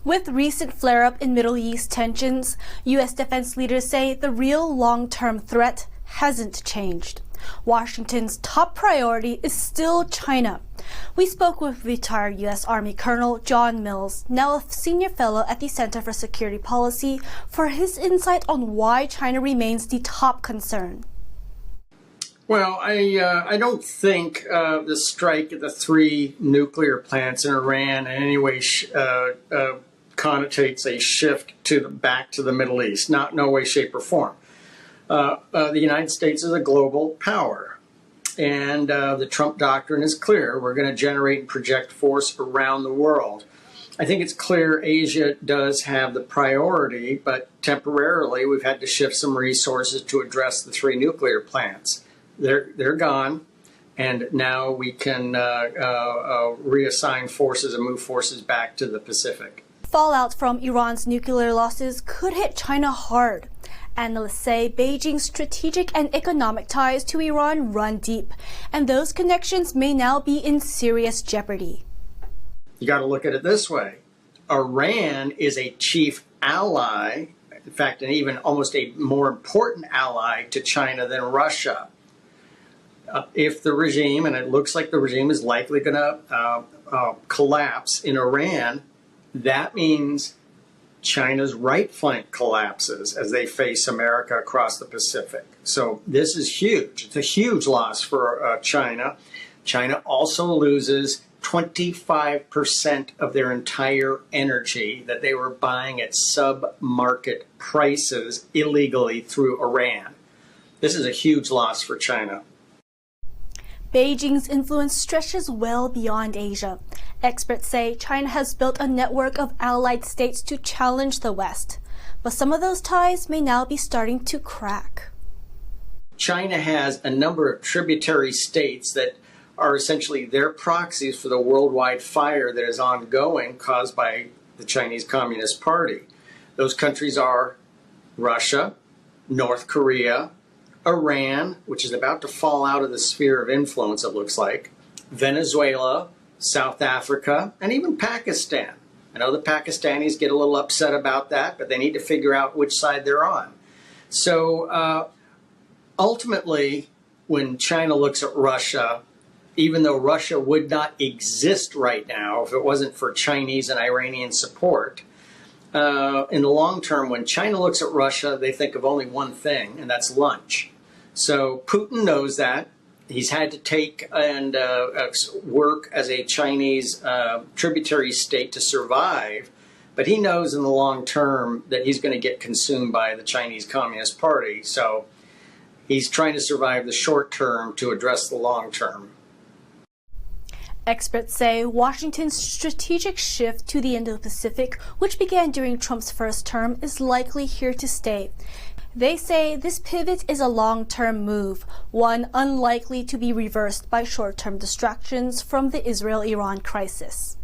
With recent flare-up in Middle East tensions, U.S. defense leaders say the real long-term threat hasn't changed. Washington's top priority is still China. We spoke with retired U.S. Army Colonel John Mills, now a senior fellow at the Center for Security Policy, for his insight on why China remains the top concern. Well, I don't think the strike at the 3 nuclear plants in Iran in any way connotates a shift back to the Middle East. No way, shape, or form. The United States is a global power, and the Trump doctrine is clear. We're going to generate and project force around the world. I think it's clear Asia does have the priority, but temporarily we've had to shift some resources to address the 3 nuclear plants. They're gone, and now we can reassign forces and move forces back to the Pacific. Fallout from Iran's nuclear losses could hit China hard. Analysts say Beijing's strategic and economic ties to Iran run deep, and those connections may now be in serious jeopardy. You got to look at it this way. Iran is a chief ally, in fact, and even almost a more important ally to China than Russia. If the regime, and it looks like the regime is likely going to collapse in Iran, that means China's right flank collapses as they face America across the Pacific. So this is huge. It's a huge loss for China. China also loses 25% of their entire energy that they were buying at sub-market prices illegally through Iran. This is a huge loss for China. Beijing's influence stretches well beyond Asia. Experts say China has built a network of allied states to challenge the West, but some of those ties may now be starting to crack. China has a number of tributary states that are essentially their proxies for the worldwide fire that is ongoing caused by the Chinese Communist Party. Those countries are Russia, North Korea, Iran, which is about to fall out of the sphere of influence, it looks like, Venezuela, South Africa, and even Pakistan. I know the Pakistanis get a little upset about that, but they need to figure out which side they're on. So ultimately, when China looks at Russia, even though Russia would not exist right now if it wasn't for Chinese and Iranian support, in the long term, when China looks at Russia, they think of only one thing, and that's lunch. So Putin knows that. He's had to take and work as a Chinese tributary state to survive, but he knows in the long term that he's going to get consumed by the Chinese Communist Party. So he's trying to survive the short term to address the long term. Experts say Washington's strategic shift to the Indo-Pacific, which began during Trump's first term, is likely here to stay. They say this pivot is a long-term move, one unlikely to be reversed by short-term distractions from the Israel-Iran crisis.